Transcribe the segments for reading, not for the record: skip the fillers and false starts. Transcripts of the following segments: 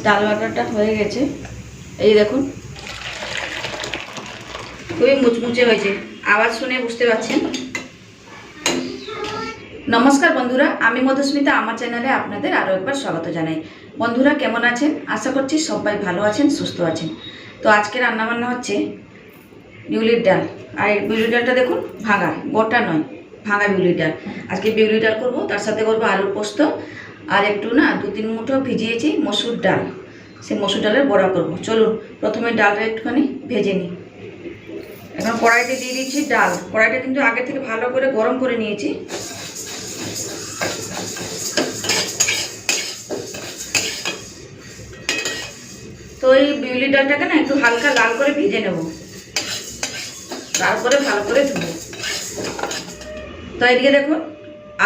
ডাল বাটাটা হয়ে গেছে, এই দেখুন খুবই মুচমুচে হয়েছে, আওয়াজ শুনে বুঝতে পারছেন। নমস্কার বন্ধুরা, আমি মধুস্মিতা, আমার চ্যানেলে আপনাদের আরও একবার স্বাগত জানাই। বন্ধুরা কেমন আছেন? আশা করছি সবাই ভালো আছেন, সুস্থ আছেন। তো আজকে রান্নাবান্না হচ্ছে বিউলির ডাল। আর এই বিউলির ডালটা দেখুন ভাঙা, গোটা নয়, ভাঙা বিউলির ডাল। আজকে বিউলির ডাল করবো, তার সাথে করবো আলুর পোস্ত, আর একটু না 2-3 মুঠো ভিজিয়েছি মসুর ডাল, সেই মসুর ডালের বড়া করবো। চলুন প্রথমে ডালটা একটুখানি ভেজে নিই। এখন কড়াইতে দিয়ে দিচ্ছি ডাল। কড়াইটা কিন্তু আগে থেকে ভালো করে গরম করে নিয়েছি। তো এই বিউলির ডালটাকে না একটু হালকা লাল করে ভেজে নেব, তারপরে ভালো করে ধুবো। তো এদিকে দেখুন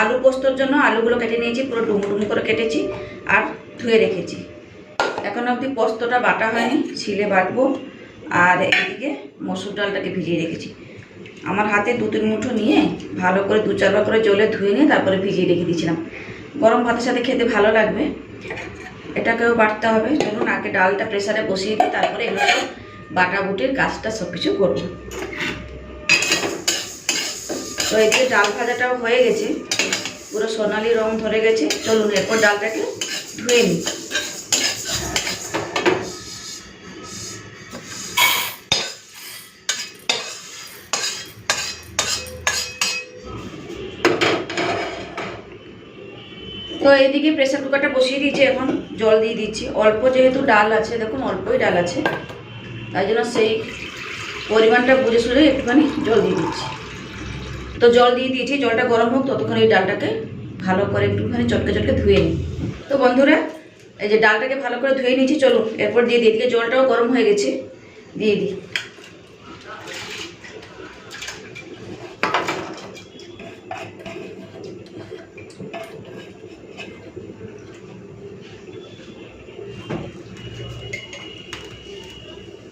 আলু পোস্তর জন্য আলুগুলো কেটে নিয়েছি, পুরো ডুমো ডুমো করে কেটেছি আর ধুয়ে রেখেছি। এখন অবধি পোস্তটা বাটা হয়নি, ছিলে বাটবো। আর এদিকে মসুর ডালটাকে ভিজিয়ে রেখেছি। আমার হাতে 2-3 মুঠো নিয়ে ভালো করে 2-4 বার করে জলে ধুয়ে নিয়ে তারপরে ভিজিয়ে রেখে দিয়েছিলাম। গরম ভাতের সাথে খেতে ভালো লাগবে। এটাকেও বাটতে হবে। চলুন আগে ডালটা প্রেসারে বসিয়ে দিই, তারপরে এগুলো সব বাটা বুটির কাজটা সব কিছু করবো। তো এদিকে ডাল ভাজাটাও হয়ে গেছে, পুরো সোনালি রং ধরে গেছে। চলুন এরপর ডালটাকে ধুয়ে নিই। তো এইদিকে প্রেসার কুকারটা বসিয়ে দিয়েছি, এখন জল দিয়ে দিচ্ছি। অল্প যেহেতু ডাল আছে, দেখুন অল্পই ডাল আছে, তাই জন্য সেই পরিমাণটা বুঝে শুনে একটুখানি জল দিয়ে দিচ্ছি। তো জল দিয়ে দিয়েছি, জলটা গরম হোক ততক্ষণ এই ডালটাকে ভালো করে একটুখানি চটকে চটকে ধুয়ে নিই। তো বন্ধুরা এই যে ডালটাকে ভালো করে ধুয়ে নিয়েছি, চলুন এরপর দিয়ে দিই। এদিকে জলটাও গরম হয়ে গেছে, দিয়ে দিই।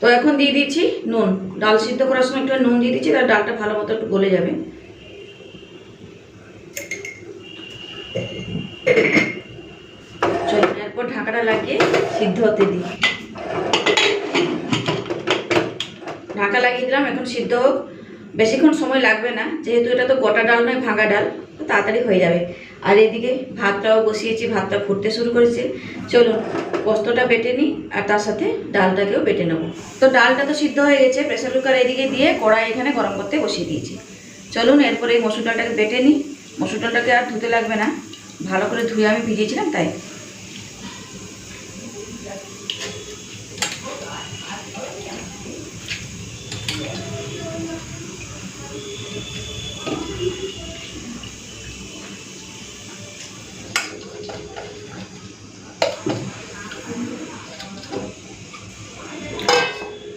তো এখন দিয়ে দিচ্ছি নুন। ডাল সিদ্ধ করার সময় একটু নুন দিয়ে দিচ্ছি, তার ডালটা ভালো মতো একটু গলে যাবে। চলুন এরপর ঢাকাটা লাগিয়ে সিদ্ধ হতে দিই। ঢাকা লাগিয়ে দিলাম, এখন সিদ্ধ হোক। বেশিক্ষণ সময় লাগবে না, যেহেতু এটা তো গোটা ডাল নয়, ভাঙা ডাল, তাড়াতাড়ি হয়ে যাবে। আর এদিকে ভাতটাও বসিয়েছি, ভাতটা ফুটতে শুরু করেছে। চলুন পোস্তটা বেটে নিই আর তার সাথে ডালটাকেও বেটে নেব। তো ডালটা তো সিদ্ধ হয়ে গেছে, প্রেসার কুকার এদিকে দিয়ে কড়াই এখানে গরম করতে বসিয়ে দিয়েছি। চলুন এরপরে এই মসুর ডালটাকে বেটে নিই। মসুর ডালটাকে আর ধুতে লাগবে না, ভালো করে ধুয়ে আমি ভিজিয়েছিলাম তাই।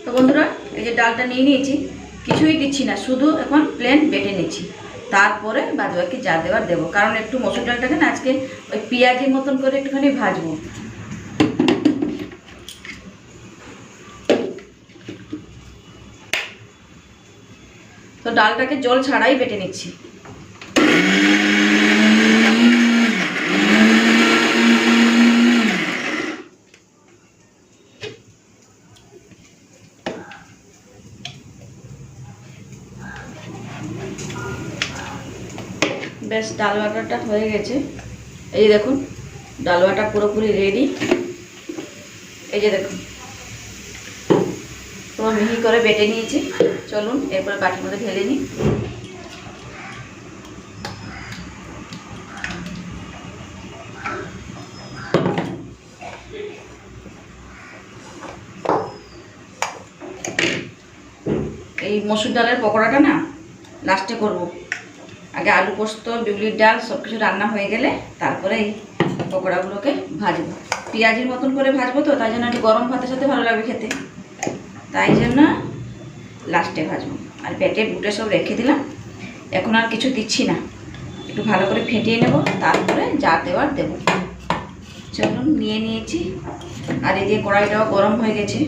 তো বন্ধুরা এই যে ডালটা নিয়ে নিয়েছি, কিছুই দিচ্ছি না, শুধু এখন প্লেন বেটে নিচ্ছি। তারপরে বাদবাকি যা দেওয়ার দেবো, কারণ একটু মসুর ডালটাকে না আজকে ওই পেঁয়াজের মতন করে একটুখানি ভাজবো। তো ডালটাকে জল ছাড়াই বেটে নিচ্ছি। বেশ ডাল বাটাটা হয়ে গেছে, এই দেখুন ডাল বাটা পুরোপুরি রেডি। এই যে দেখুন পুরো মিহি করে বেটে নিয়েছি। চলুন এরপরে বাটির মধ্যে ঢেলে নিই। এই মসুর ডালের পকোড়াটা না লাস্টে করব। আগে আলু পোস্ত, বিউলির ডাল সব কিছু রান্না হয়ে গেলে তারপরে এই পকোড়াগুলোকে ভাজবো। পেঁয়াজের মতন করে ভাজবো, তো তাই জন্য একটু গরম ভাতের সাথে ভালো লাগবে খেতে, তাই জন্য লাস্টে ভাজবো। আর পেটে বুটে সব রেখে দিলাম, এখন আর কিছু দিচ্ছি না, একটু ভালো করে ফেটিয়ে নেব, তারপরে যা দেওয়ার দেবো। চলুন নিয়ে নিয়েছি। আর এই যে কড়াইটাও গরম হয়ে গেছে,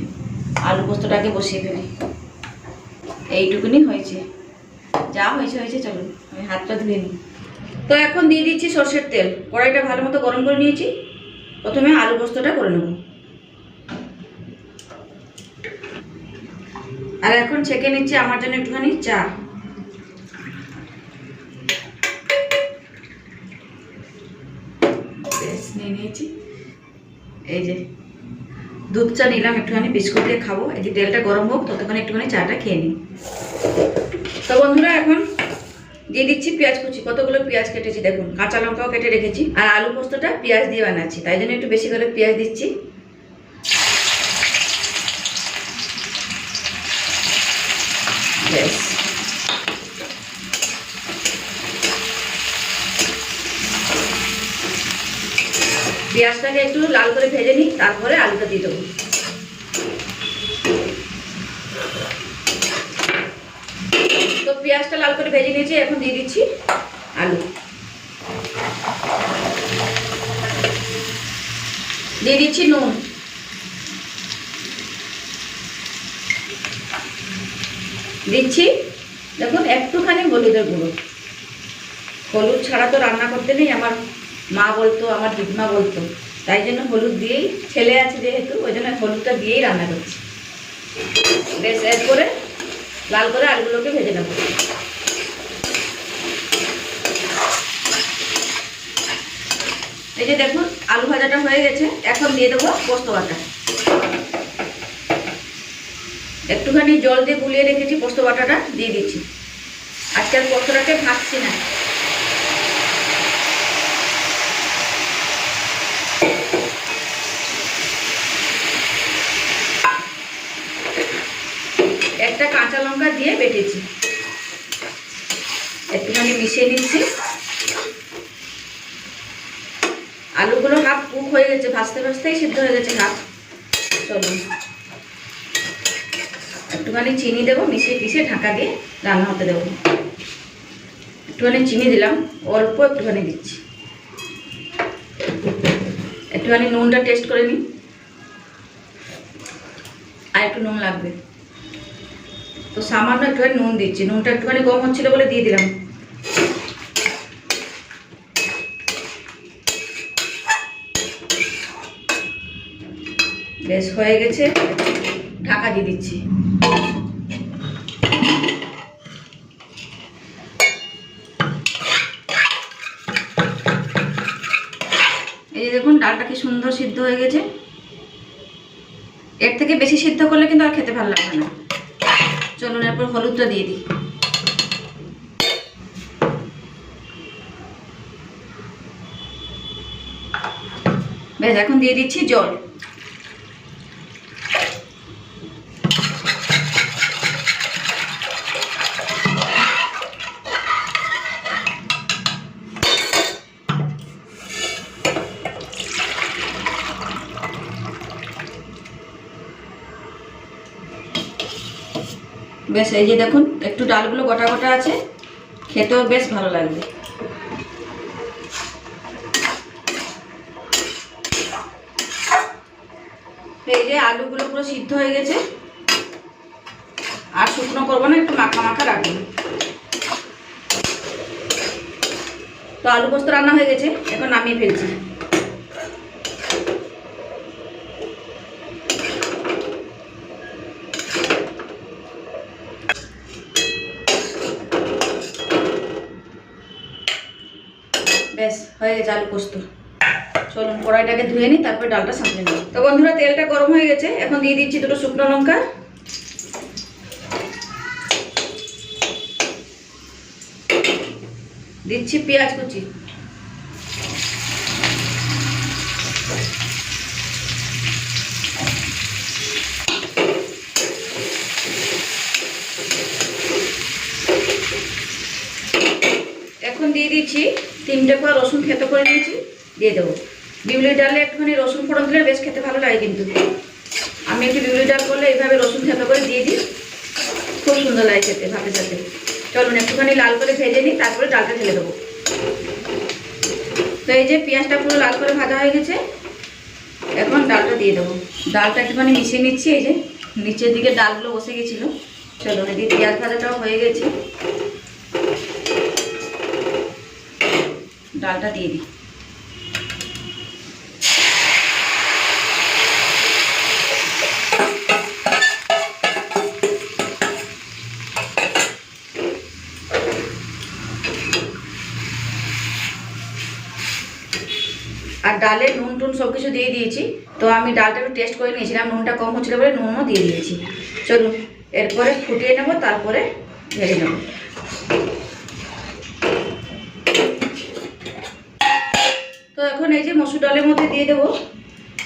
আলু পোস্তটাকে বসিয়ে ফেলি। এইটুকুনি হয়েছে, যা হয়েছে হয়েছে। চলুন আমি হাতটা ধুয়ে নিই। তো এখন দিয়ে দিচ্ছি সরষের তেল। কড়াইটা ভালো মতো গরম করে নিয়েছি, প্রথমে আলু পোস্তটা করে নেব। আর এখন ছেঁকে নিচ্ছি আমার জন্য একটুখানি চা। বেশ নিয়ে নিয়েছি, এই যে দুধ চা নিলাম, একটুখানি বিস্কুট দিয়ে খাবো। এই যে তেলটা গরম হোক, ততক্ষণ একটুখানি চাটা খেয়ে নিই। তো বন্ধুরা এখন দিয়ে দিচ্ছি পেঁয়াজ কুচি। কতগুলো পেঁয়াজ কেটেছি দেখুন, কাঁচা লঙ্কাও কেটে রেখেছি। আর আলু পোস্তটা পেঁয়াজ দিয়ে বানাচ্ছি, তাই জন্য একটু বেশি করে পেঁয়াজ দিচ্ছি। বেশ পেঁয়াজটাকে একটু লাল করে ভেজে নিই, তারপরে আলুটা দিয়ে দেবো। তো পেঁয়াজটা লাল করে ভেজে নিয়েছি, এখন দিয়ে দিচ্ছি আলু। দিয়ে দিচ্ছি নুন, দিচ্ছি দেখুন একটুখানি হলুদের গুঁড়ো। হলুদ ছাড়া তো রান্না করতে নেই, আমার মা বলতো, আমার দিদিমা বলতো, তাই জন্য হলুদ দিয়েই, ছেলে আছে যেহেতু ওই জন্য হলুদটা দিয়েই রান্না করছি। বেশ এরপরে লাল করে আলুগুলোকে ভেজে নেব। এই যে দেখুন আলু ভাজাটা হয়ে গেছে, এখন দিয়ে দেবো পোস্ত বাটা। একটুখানি জল দিয়ে গুলিয়ে রেখেছি, পোস্ত বাটাটা দিয়ে দিচ্ছি। আজকাল পোস্তটাকে ভাজছি না। একটা কাঁচা লঙ্কা দিয়ে বেটেছি, একটুখানি মিশিয়ে নিচ্ছি। আলুগুলো হাফ কুক হয়ে গেছে, ভাজতে ভাজতেই সিদ্ধ হয়ে গেছে হাফ। চলুন একটুখানি চিনি দেবো, মিশিয়ে পিষে ঢাকা দিয়ে রান্না হতে দেবো। একটুখানি চিনি দিলাম, অল্প একটুখানি দিচ্ছি। একটুখানি নুনটা টেস্ট করে নিই, আর একটু নুন লাগবে তো সামান্য একটুখানি নুন দিচ্ছি। নুনটা একটুখানি কম হচ্ছিল বলে দিয়ে দিলাম। বেশ হয়ে গেছে, ঢাকা দিয়ে দিচ্ছি। এই যে দেখুন ডালটা কি সুন্দর সিদ্ধ হয়ে গেছে। এর থেকে বেশি সিদ্ধ করলে কিন্তু আর খেতে ভালো লাগবে না। চলুন এরপর হলুদটা দিয়ে দিই। বেশ এখন দিয়ে দিচ্ছি জল। বেশ এই যে দেখুন একটু ডালগুলো গোটা গোটা আছে, খেতেও বেশ ভালো লাগবে। এই যে আলুগুলো পুরো সিদ্ধ হয়ে গেছে, আর শুকনো করবো না, একটু মাখা মাখা রাখবো। তো আলু পোস্ত রান্না হয়ে গেছে, এখন নামিয়ে ফেলছি। বেশ হয়ে গেছে আলু পোস্ত। চলুন কড়াইটাকে ধুয়ে নিই, তারপর ডালটা সাঁতলে নিই। তো বন্ধুরা তেলটা গরম হয়ে গেছে, এখন দিয়ে দিচ্ছি দুটো শুকনো লঙ্কা, দিচ্ছি পেঁয়াজ কুচি, এখন দিয়ে দিচ্ছি 3টে কোয়া রসুন থেতো করে নিয়েছি, দিয়ে দেবো। বিউলির ডালে একটুখানি রসুন ফোড়ন দিলে বেশ খেতে ভালো লাগে, কিন্তু আমি একটু বিউলির ডাল করলে এইভাবে রসুন থেতো করে দিয়ে দিই, খুব সুন্দর লাগে খেতে ভাতের সাথে। চলুন একটুখানি লাল করে ভেজে নিই, তারপরে ডালটা ঢেলে দেবো। তো এই যে পেঁয়াজটা পুরো লাল করে ভাজা হয়ে গেছে, এখন ডালটা দিয়ে দেবো। ডালটা একটুখানি মিশিয়ে নিচ্ছি, এই যে নিচের দিকে ডালগুলো বসে গেছিলো। চলুন এদিকে পেঁয়াজ ভাজাটাও হয়ে গেছে, ডালটা দিয়ে দিই। আর ডালে নুন টুন সব কিছু দিয়ে দিয়েছি। তো আমি ডালটা একটু টেস্ট করে নিয়েছিলাম, নুনটা কম হচ্ছিল বলে নুনও দিয়ে দিয়েছি। চলুন এরপরে ফুটিয়ে নেব, তারপরে ঢেলে নেব। তো এখন এই যে মসুর ডালের মধ্যে দিয়ে দেবো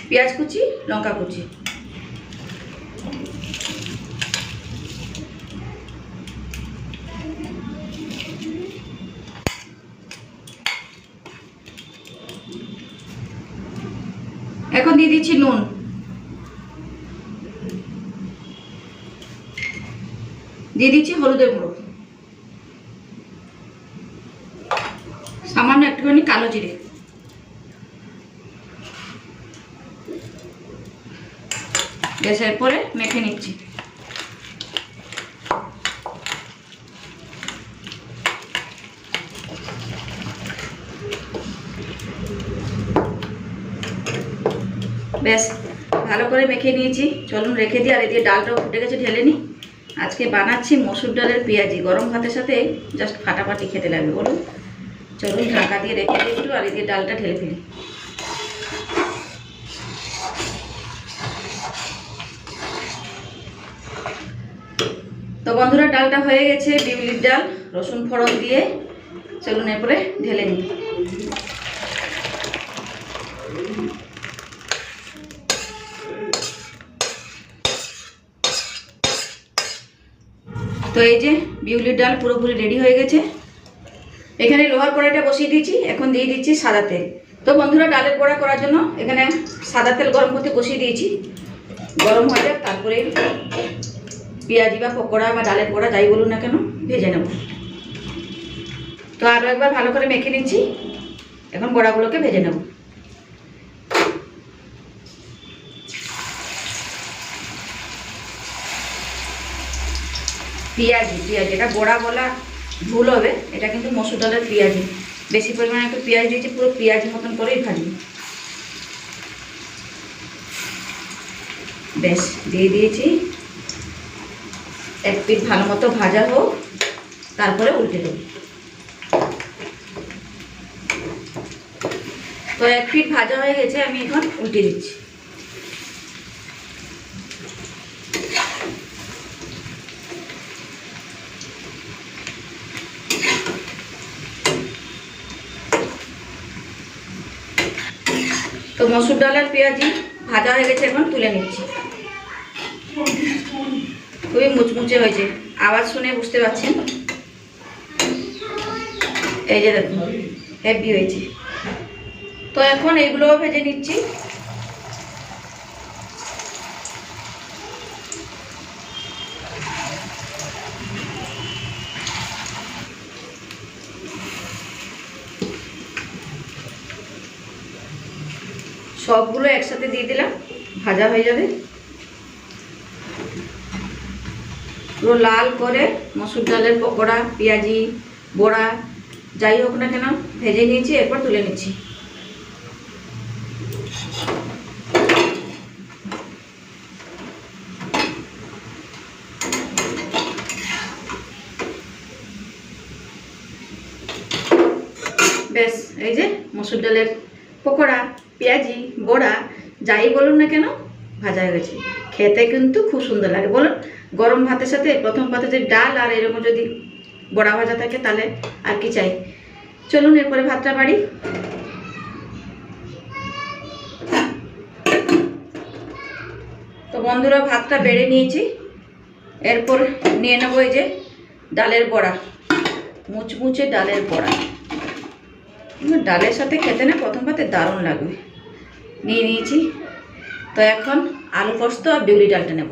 পেঁয়াজ কুচি, লঙ্কা কুচি। এখন দিয়ে দিচ্ছি নুন, দিয়ে দিচ্ছি হলুদের গুঁড়ো, সামান্য একটুখানি কালো জিরে, গ্যাসের পরে মেখে নিচ্ছি। বেশ ভালো করে মেখে নিয়েছি, চলুন রেখে দিই। আর এদিকে ডালটাও ফুটে গেছে, ঢেলে নিই। আজকে বানাচ্ছি মসুর ডালের পেঁয়াজি, গরম ভাতের সাথে জাস্ট ফাটাফাটি খেতে লাগবে বলুন। চলুন ঢাকা দিয়ে রেখে দিই একটু, আর এদিকে ডালটা ঢেলে ফেলি। তো বন্ধুরা ডালটা হয়ে গেছে, বিউলির ডাল রসুন ফোড়ন দিয়ে। চলুন এরপরে ঢেলে নিই। তো এই যে বিউলির ডাল পুরোপুরি রেডি হয়ে গেছে। এখানে লোহার কড়াইটা বসিয়ে দিয়েছি, এখন দিয়ে দিচ্ছি সাদা তেল। তো বন্ধুরা ডালের বড়া করার জন্য এখানে সাদা তেল গরম করতে বসিয়ে দিয়েছি, গরম হয়ে যাক, তারপরে পেঁয়াজি বা পকোড়া বা ডালের বড়া যাই বলুন না কেন ভেজে নেব। তো আরও একবার ভালো করে মেখে নিচ্ছি, এখন বড়াগুলোকে ভেজে নেব। পেঁয়াজি, এটা বড়া বলা ভুল হবে, এটা কিন্তু মসুর ডালের পেঁয়াজি। বেশি পরিমাণে একটু পেঁয়াজ দিয়েছি, পুরো পেঁয়াজি মতন করেই ভাজি। বেশ দিয়ে দিয়েছি, এক পিঠ ভালো মতো ভাজা হোক, তারপরে উল্টে দেব। তো এক পিঠ ভাজা হয়ে গেছে, আমি এখন উল্টে দিচ্ছি। তো মসুর ডালের পেঁয়াজি ভাজা হয়ে গেছে, এখন তুলে নিচ্ছি। খুবই মুচমুচে হয়েছে, আওয়াজ শুনে বুঝতে পারছেন। এই যে দেখুন হেভি হয়েছে। তো এখন এইগুলোও ভেজে নিচ্ছি। সবগুলো একসাথে দিয়ে দিলাম, ভাজা হয়ে যাবে। পুরো লাল করে মসুর ডালের পকোড়া, পেঁয়াজি, বড়া যাই হোক না কেন ভেজে নিয়েছি, এরপর তুলে নিচ্ছি। বেশ এই যে মসুর ডালের পকোড়া, পেঁয়াজি, বড়া যাই বলুন না কেন ভাজা হয়ে গেছে। খেতে কিন্তু খুব সুন্দর লাগে বলুন। গরম ভাতের সাথে প্রথম পাতে যে ডাল আর এরকম যদি বড়া ভাজা থাকে তাহলে আর কি চাই। চলুন এরপরে ভাতটা বাড়ি। তো বন্ধুরা ভাতটা বেড়ে নিয়েছি, এরপর নিয়ে নেবো এই যে ডালের বড়া, মুচমুচে ডালের বড়া। ডালের সাথে খেতে না প্রথম পাতে দারুণ লাগবে। নিয়ে নিয়েছি। তো এখন আলু পোস্ত আর বিউলি ডালটা নেব।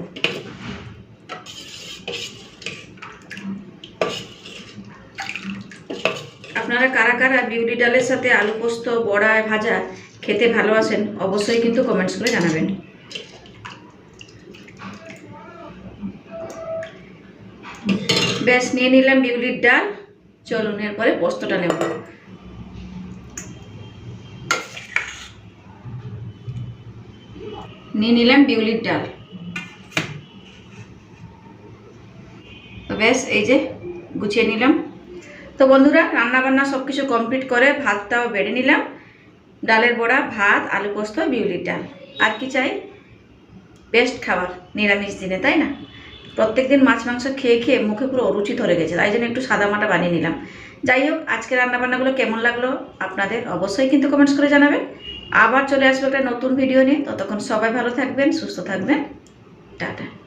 আপনারা কারা কারা বিউলি ডালের সাথে আলু পোস্ত, বড়া, ভাজা খেতে ভালোবাসেন অবশ্যই কিন্তু কমেন্টস করে জানাবেন। বেশ নিয়ে নিলাম বিউলির ডাল, চলুন এরপরে পোস্তটা নেব। নিয়ে নিলাম বিউলির ডাল। তো বেশ এই যে গুছিয়ে নিলাম। তো বন্ধুরা রান্না বান্না সব কিছু কমপ্লিট করে ভাতটাও বেড়ে নিলাম, ডালের বড়া, ভাত, আলু পোস্ত, বিউলির ডাল। আর কি চাই? বেস্ট খাবার নিরামিষ দিনে, তাই না? প্রত্যেক দিন মাছ মাংস খেয়ে খেয়ে মুখে পুরো অরুচি ধরে গেছে, তাই জন্য একটু সাদামাটা বানিয়ে নিলাম। যাই হোক, আজকে রান্নাবান্নাগুলো কেমন লাগলো আপনাদের অবশ্যই কিন্তু কমেন্টস করে জানাবেন। আবার চলে আসবো একটা নতুন ভিডিও নিয়ে। ততক্ষণ সবাই ভালো থাকবেন, সুস্থ থাকবেন। টাটা।